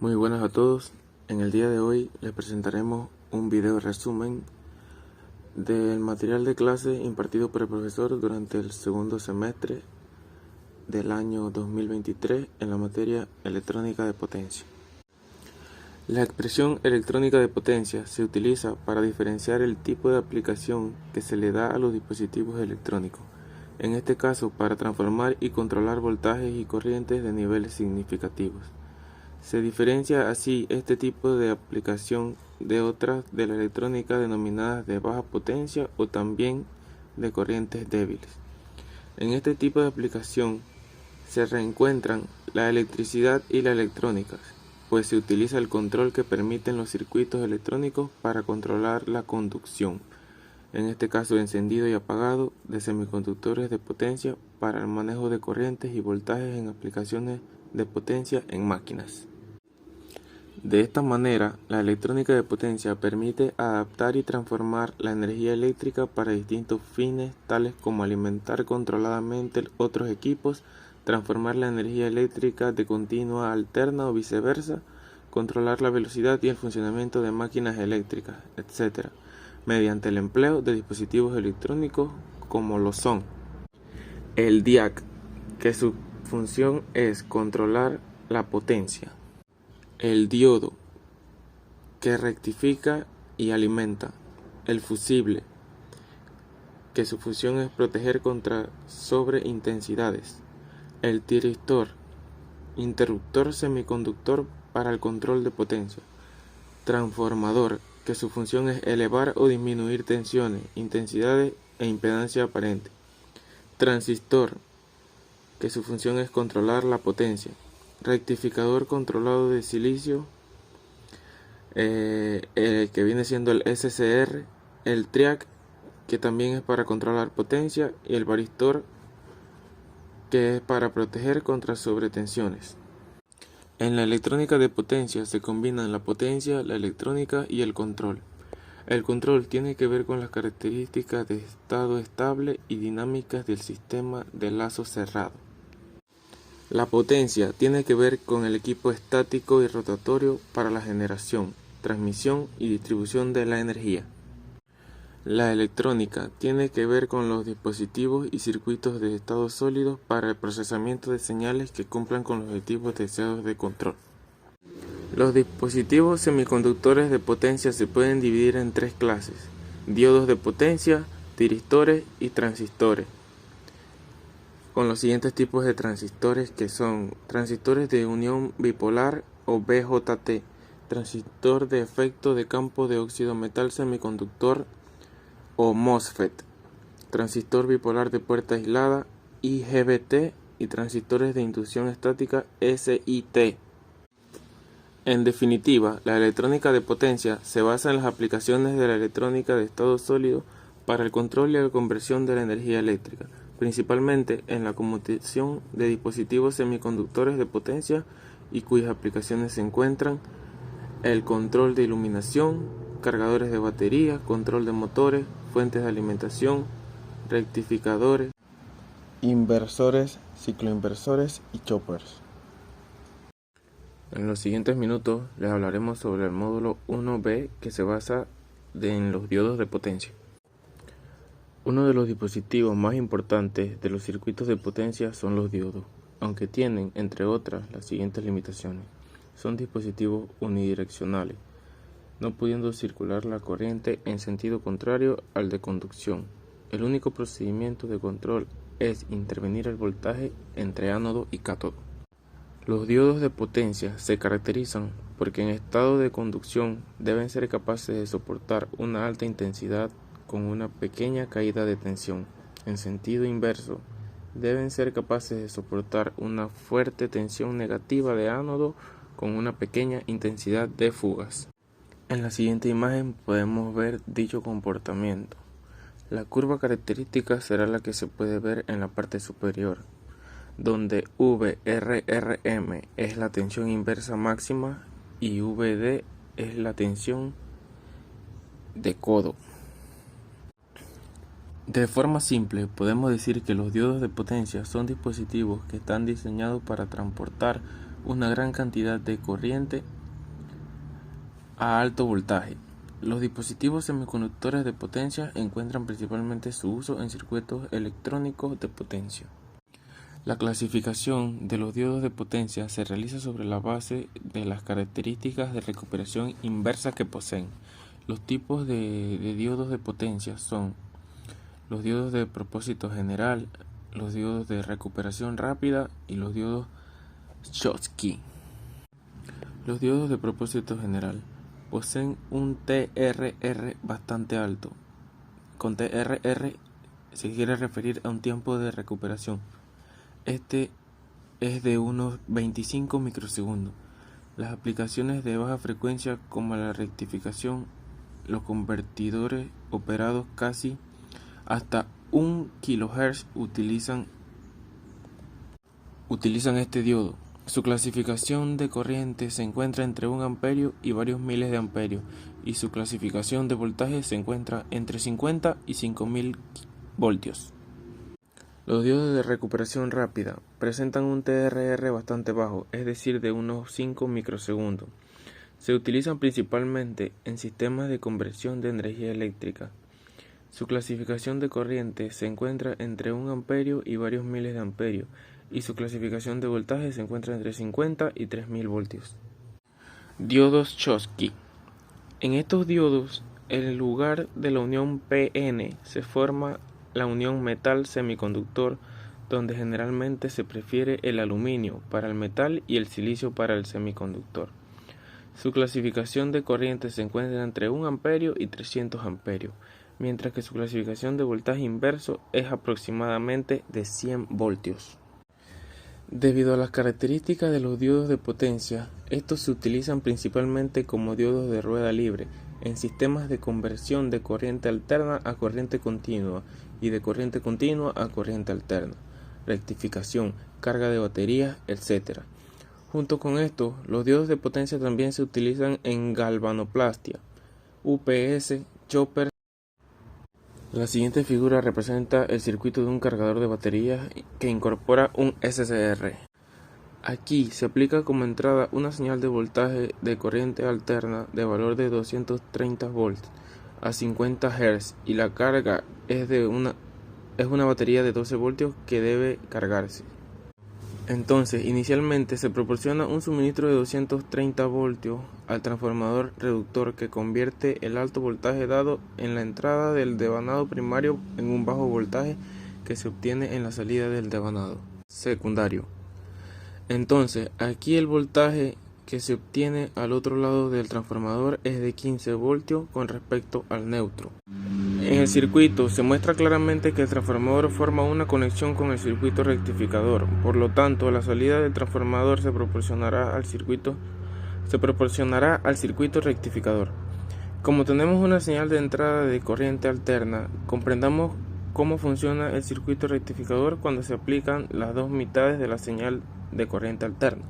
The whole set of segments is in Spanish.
Muy buenas a todos. En el día de hoy les presentaremos un video resumen del material de clase impartido por el profesor durante el segundo semestre del año 2023 en la materia electrónica de potencia. La expresión electrónica de potencia se utiliza para diferenciar el tipo de aplicación que se le da a los dispositivos electrónicos, en este caso para transformar y controlar voltajes y corrientes de niveles significativos. Se diferencia así este tipo de aplicación de otras de la electrónica denominadas de baja potencia o también de corrientes débiles. En este tipo de aplicación se reencuentran la electricidad y la electrónica, pues se utiliza el control que permiten los circuitos electrónicos para controlar la conducción, en este caso encendido y apagado, de semiconductores de potencia para el manejo de corrientes y voltajes en aplicaciones de potencia en máquinas. De esta manera, la electrónica de potencia permite adaptar y transformar la energía eléctrica para distintos fines, tales como alimentar controladamente otros equipos, transformar la energía eléctrica de continua a alterna o viceversa, controlar la velocidad y el funcionamiento de máquinas eléctricas, etc., mediante el empleo de dispositivos electrónicos como lo son el DIAC, que su función es controlar la potencia; el diodo, que rectifica y alimenta; el fusible, que su función es proteger contra sobreintensidades; el tiristor, interruptor semiconductor para el control de potencia; transformador, que su función es elevar o disminuir tensiones, intensidades e impedancia aparente; transistor, que su función es controlar la potencia; rectificador controlado de silicio, que viene siendo el SCR; el triac, que también es para controlar potencia; y el varistor, que es para proteger contra sobretensiones. En la electrónica de potencia se combinan la potencia, la electrónica y el control. El control tiene que ver con las características de estado estable y dinámicas del sistema de lazo cerrado. La potencia tiene que ver con el equipo estático y rotatorio para la generación, transmisión y distribución de la energía. La electrónica tiene que ver con los dispositivos y circuitos de estado sólido para el procesamiento de señales que cumplan con los objetivos deseados de control. Los dispositivos semiconductores de potencia se pueden dividir en tres clases: diodos de potencia, tiristores y transistores, con los siguientes tipos de transistores, que son transistores de unión bipolar o BJT, transistor de efecto de campo de óxido metal semiconductor o MOSFET, transistor bipolar de puerta aislada IGBT y transistores de inducción estática SIT. En definitiva, la electrónica de potencia se basa en las aplicaciones de la electrónica de estado sólido para el control y la conversión de la energía eléctrica, principalmente en la conmutación de dispositivos semiconductores de potencia, y cuyas aplicaciones se encuentran el control de iluminación, cargadores de batería, control de motores, fuentes de alimentación, rectificadores, inversores, cicloinversores y choppers. En los siguientes minutos les hablaremos sobre el módulo 1B, que se basa en los diodos de potencia. Uno de los dispositivos más importantes de los circuitos de potencia son los diodos, aunque tienen, entre otras, las siguientes limitaciones. Son dispositivos unidireccionales, no pudiendo circular la corriente en sentido contrario al de conducción. El único procedimiento de control es intervenir el voltaje entre ánodo y cátodo. Los diodos de potencia se caracterizan porque en estado de conducción deben ser capaces de soportar una alta intensidad con una pequeña caída de tensión. En sentido inverso, deben ser capaces de soportar una fuerte tensión negativa de ánodo con una pequeña intensidad de fugas. En la siguiente imagen podemos ver dicho comportamiento. La curva característica será la que se puede ver en la parte superior, donde VRRM es la tensión inversa máxima y VD es la tensión de codo. De forma simple, podemos decir que los diodos de potencia son dispositivos que están diseñados para transportar una gran cantidad de corriente a alto voltaje. Los dispositivos semiconductores de potencia encuentran principalmente su uso en circuitos electrónicos de potencia. La clasificación de los diodos de potencia se realiza sobre la base de las características de recuperación inversa que poseen. Los tipos de diodos de potencia son los diodos de propósito general, los diodos de recuperación rápida y los diodos Schottky. Los diodos de propósito general poseen un TRR bastante alto. Con TRR se quiere referir a un tiempo de recuperación. Este es de unos 25 microsegundos. Las aplicaciones de baja frecuencia como la rectificación, los convertidores operados casi hasta 1 kHz utilizan este diodo. Su clasificación de corriente se encuentra entre 1 amperio y varios miles de amperios, y su clasificación de voltaje se encuentra entre 50 y 5000 voltios. Los diodos de recuperación rápida presentan un TRR bastante bajo, es decir, de unos 5 microsegundos. Se utilizan principalmente en sistemas de conversión de energía eléctrica. Su clasificación de corriente se encuentra entre 1 amperio y varios miles de amperios, y su clasificación de voltaje se encuentra entre 50 y 3000 voltios. Diodos Schottky. En estos diodos, en lugar de la unión PN, se forma la unión metal-semiconductor, donde generalmente se prefiere el aluminio para el metal y el silicio para el semiconductor. Su clasificación de corriente se encuentra entre 1 amperio y 300 amperios, mientras que su clasificación de voltaje inverso es aproximadamente de 100 voltios. Debido a las características de los diodos de potencia, estos se utilizan principalmente como diodos de rueda libre en sistemas de conversión de corriente alterna a corriente continua y de corriente continua a corriente alterna, rectificación, carga de baterías, etc. Junto con esto, los diodos de potencia también se utilizan en galvanoplastia, UPS, choppers. La siguiente figura representa el circuito de un cargador de baterías que incorpora un SCR. Aquí se aplica como entrada una señal de voltaje de corriente alterna de valor de 230 volts a 50 Hz y la carga es una batería de 12 voltios que debe cargarse. Entonces, inicialmente se proporciona un suministro de 230 voltios al transformador reductor que convierte el alto voltaje dado en la entrada del devanado primario en un bajo voltaje que se obtiene en la salida del devanado secundario. Entonces, aquí el voltaje que se obtiene al otro lado del transformador es de 15 voltios con respecto al neutro. En el circuito se muestra claramente que el transformador forma una conexión con el circuito rectificador, por lo tanto la salida del transformador se proporcionará al circuito rectificador. Como tenemos una señal de entrada de corriente alterna, comprendamos cómo funciona el circuito rectificador cuando se aplican las dos mitades de la señal de corriente alterna.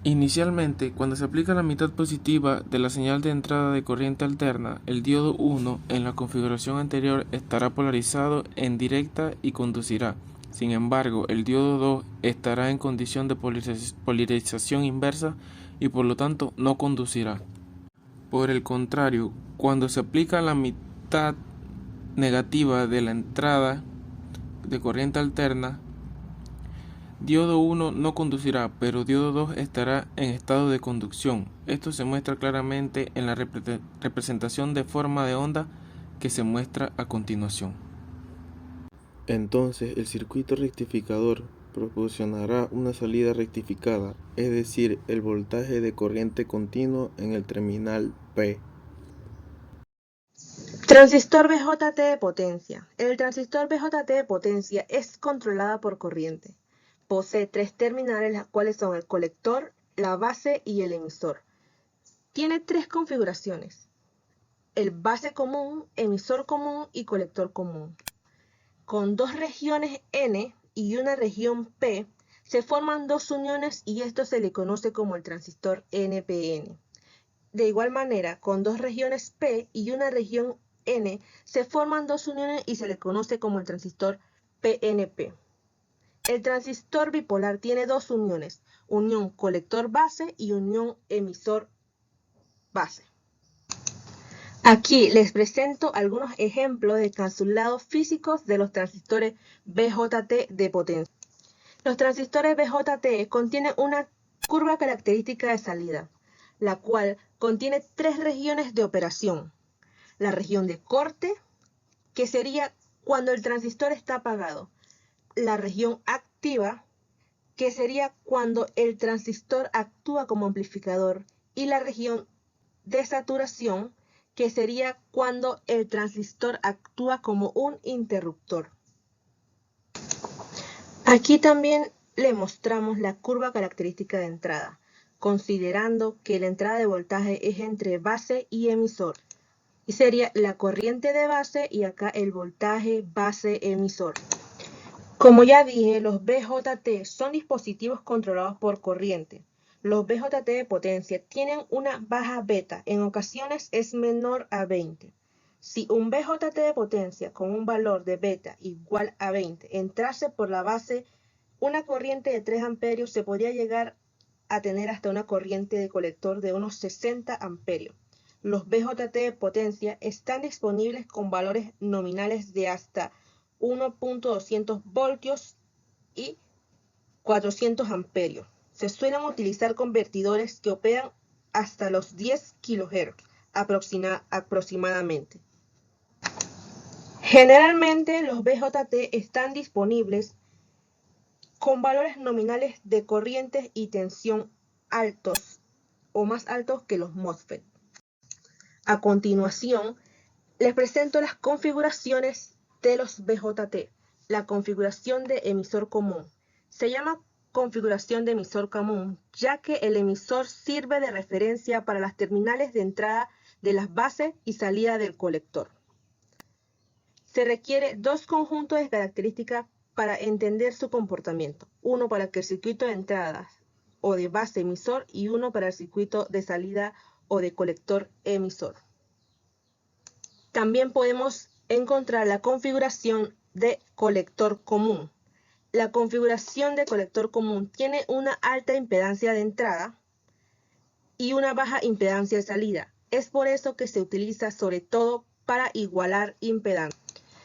Inicialmente, cuando se aplica la mitad positiva de la señal de entrada de corriente alterna, el diodo 1 en la configuración anterior estará polarizado en directa y conducirá. Sin embargo, el diodo 2 estará en condición de polarización inversa y por lo tanto no conducirá. Por el contrario, cuando se aplica la mitad negativa de la entrada de corriente alterna, diodo 1 no conducirá, pero diodo 2 estará en estado de conducción. Esto se muestra claramente en la representación de forma de onda que se muestra a continuación. Entonces, el circuito rectificador proporcionará una salida rectificada, es decir, el voltaje de corriente continuo en el terminal P. Transistor BJT de potencia. El transistor BJT de potencia es controlada por corriente. Posee tres terminales, las cuales son el colector, la base y el emisor. Tiene tres configuraciones: el base común, emisor común y colector común. Con dos regiones N y una región P, se forman dos uniones y esto se le conoce como el transistor NPN. De igual manera, con dos regiones P y una región N, se forman dos uniones y se le conoce como el transistor PNP. El transistor bipolar tiene dos uniones, unión colector-base y unión emisor-base. Aquí les presento algunos ejemplos de encapsulados físicos de los transistores BJT de potencia. Los transistores BJT contienen una curva característica de salida, la cual contiene tres regiones de operación. La región de corte, que sería cuando el transistor está apagado. La región activa, que sería cuando el transistor actúa como amplificador. Y la región de saturación, que sería cuando el transistor actúa como un interruptor. Aquí también le mostramos la curva característica de entrada, considerando que la entrada de voltaje es entre base y emisor. Y sería la corriente de base y acá el voltaje base emisor. Como ya dije, los BJT son dispositivos controlados por corriente. Los BJT de potencia tienen una baja beta, en ocasiones es menor a 20. Si un BJT de potencia con un valor de beta igual a 20 entrase por la base una corriente de 3 amperios, se podría llegar a tener hasta una corriente de colector de unos 60 amperios. Los BJT de potencia están disponibles con valores nominales de hasta 1.200 voltios y 400 amperios. Se suelen utilizar convertidores que operan hasta los 10 kHz aproximadamente. Generalmente los BJT están disponibles con valores nominales de corrientes y tensión altos o más altos que los MOSFET. A continuación, les presento las configuraciones de los BJT. La configuración de emisor común. Se llama configuración de emisor común, ya que el emisor sirve de referencia para las terminales de entrada de las bases y salida del colector. Se requiere dos conjuntos de características para entender su comportamiento. Uno para el circuito de entrada o de base emisor y uno para el circuito de salida o de colector emisor. También podemos encontrar la configuración de colector común. La configuración de colector común tiene una alta impedancia de entrada y una baja impedancia de salida. Es por eso que se utiliza sobre todo para igualar impedancia.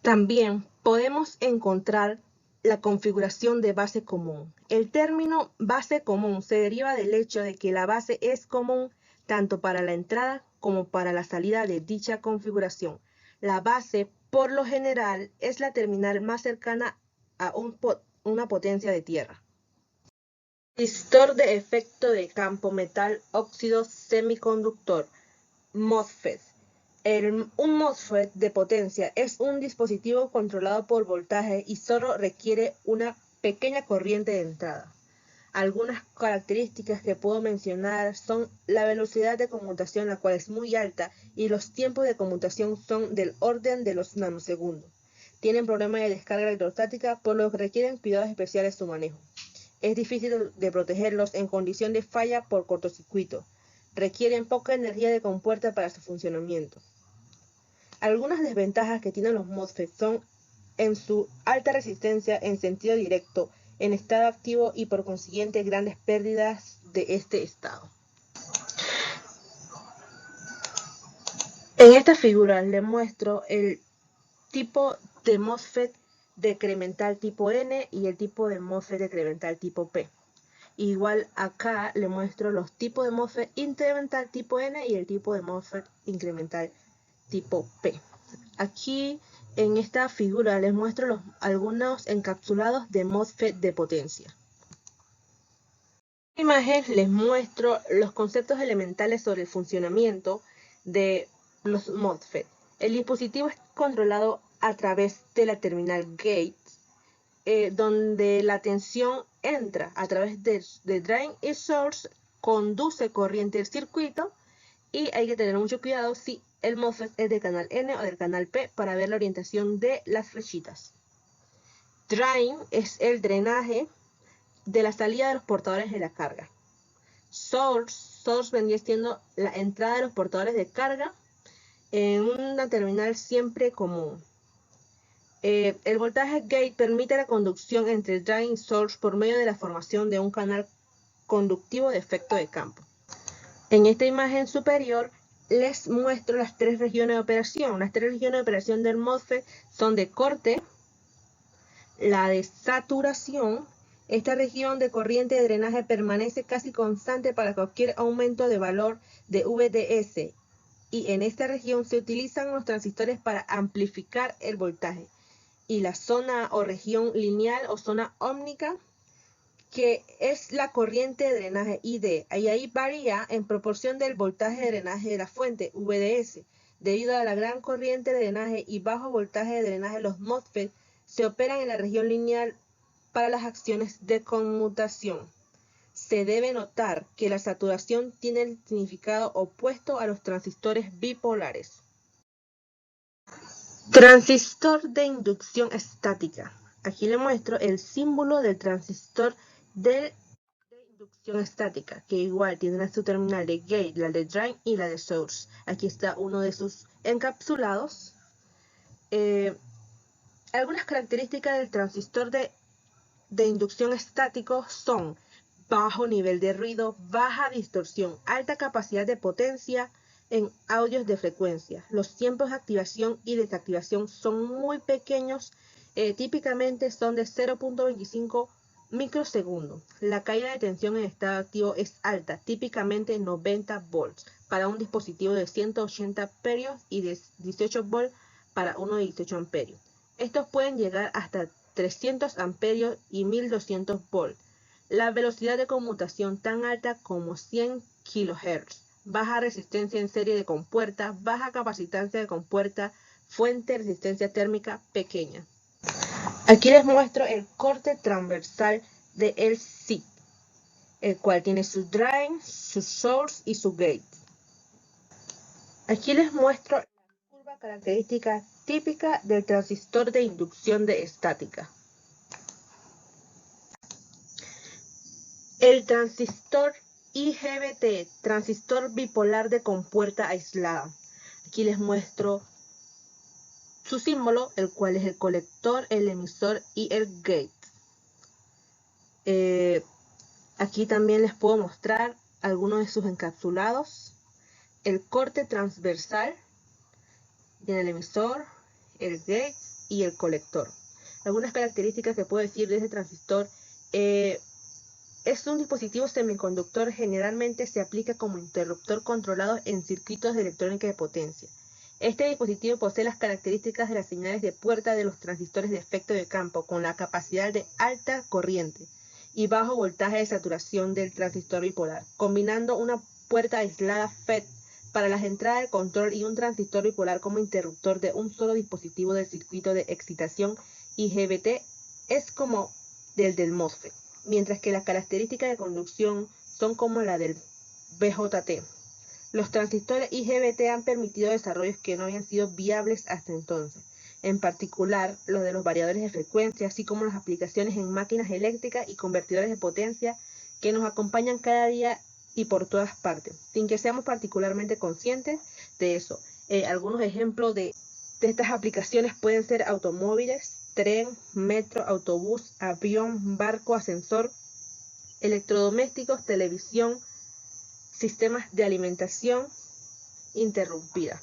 También podemos encontrar la configuración de base común. El término base común se deriva del hecho de que la base es común tanto para la entrada como para la salida de dicha configuración. La base, por lo general, es la terminal más cercana a una potencia de tierra. Transistor de efecto de campo metal óxido semiconductor, MOSFET. Un MOSFET de potencia es un dispositivo controlado por voltaje y solo requiere una pequeña corriente de entrada. Algunas características que puedo mencionar son la velocidad de conmutación, la cual es muy alta, y los tiempos de conmutación son del orden de los nanosegundos. Tienen problemas de descarga electrostática, por lo que requieren cuidados especiales en su manejo. Es difícil de protegerlos en condición de falla por cortocircuito. Requieren poca energía de compuerta para su funcionamiento. Algunas desventajas que tienen los MOSFET son en su alta resistencia en sentido directo, en estado activo y por consiguiente grandes pérdidas de este estado. En esta figura les muestro el tipo de MOSFET decremental tipo N y el tipo de MOSFET decremental tipo P. Igual acá les muestro los tipos de MOSFET incremental tipo N y el tipo de MOSFET incremental tipo P. Aquí en esta figura les muestro algunos encapsulados de MOSFET de potencia. En esta imagen les muestro los conceptos elementales sobre el funcionamiento de los MOSFET. El dispositivo es controlado a través de la terminal gate, donde la tensión entra a través de drain y source, conduce corriente del circuito y hay que tener mucho cuidado si el MOSFET es del canal N o del canal P para ver la orientación de las flechitas. Drain es el drenaje de la salida de los portadores de la carga. Source vendría siendo la entrada de los portadores de carga en una terminal siempre común. El voltaje gate permite la conducción entre drain y source por medio de la formación de un canal conductivo de efecto de campo. En esta imagen superior les muestro las tres regiones de operación. Las tres regiones de operación del MOSFET son de corte, la de saturación. Esta región de corriente de drenaje permanece casi constante para cualquier aumento de valor de VDS, y en esta región se utilizan los transistores para amplificar el voltaje. Y la zona o región lineal o zona ómnica, que es la corriente de drenaje ID, y ahí varía en proporción del voltaje de drenaje de la fuente, VDS. Debido a la gran corriente de drenaje y bajo voltaje de drenaje, los MOSFET se operan en la región lineal para las acciones de conmutación. Se debe notar que la saturación tiene el significado opuesto a los transistores bipolares. Transistor de inducción estática. Aquí le muestro el símbolo del transistor de inducción estática, que igual tiene su terminal de gate, la de drain y la de source. Aquí está uno de sus encapsulados. Algunas características del transistor de inducción estático son bajo nivel de ruido, baja distorsión, alta capacidad de potencia en audios de frecuencia. Los tiempos de activación y desactivación son muy pequeños, típicamente son de 0.25 microsegundos. La caída de tensión en estado activo es alta, típicamente 90 volts para un dispositivo de 180 amperios y de 18 volts para uno de 18 amperios. Estos pueden llegar hasta 300 amperios y 1200 volts. La velocidad de conmutación tan alta como 100 kHz. Baja resistencia en serie de compuerta, baja capacitancia de compuerta, fuente de resistencia térmica pequeña. Aquí les muestro el corte transversal de el SiC, el cual tiene su drain, su source y su gate. Aquí les muestro la curva característica típica del transistor de inducción de estática. El transistor IGBT, transistor bipolar de compuerta aislada. Aquí les muestro su símbolo, el cual es el colector, el emisor y el gate. Aquí también les puedo mostrar algunos de sus encapsulados. El corte transversal, tiene el emisor, el gate y el colector. Algunas características que puedo decir de este transistor: es un dispositivo semiconductor, generalmente se aplica como interruptor controlado en circuitos de electrónica de potencia. Este dispositivo posee las características de las señales de puerta de los transistores de efecto de campo, con la capacidad de alta corriente y bajo voltaje de saturación del transistor bipolar, combinando una puerta aislada FET para las entradas de control y un transistor bipolar como interruptor de un solo dispositivo del circuito de excitación IGBT es como del MOSFET, mientras que las características de conducción son como la del BJT. Los transistores IGBT han permitido desarrollos que no habían sido viables hasta entonces, en particular los de los variadores de frecuencia, así como las aplicaciones en máquinas eléctricas y convertidores de potencia que nos acompañan cada día y por todas partes, sin que seamos particularmente conscientes de eso. Algunos ejemplos de estas aplicaciones pueden ser automóviles, tren, metro, autobús, avión, barco, ascensor, electrodomésticos, televisión, sistemas de alimentación interrumpida.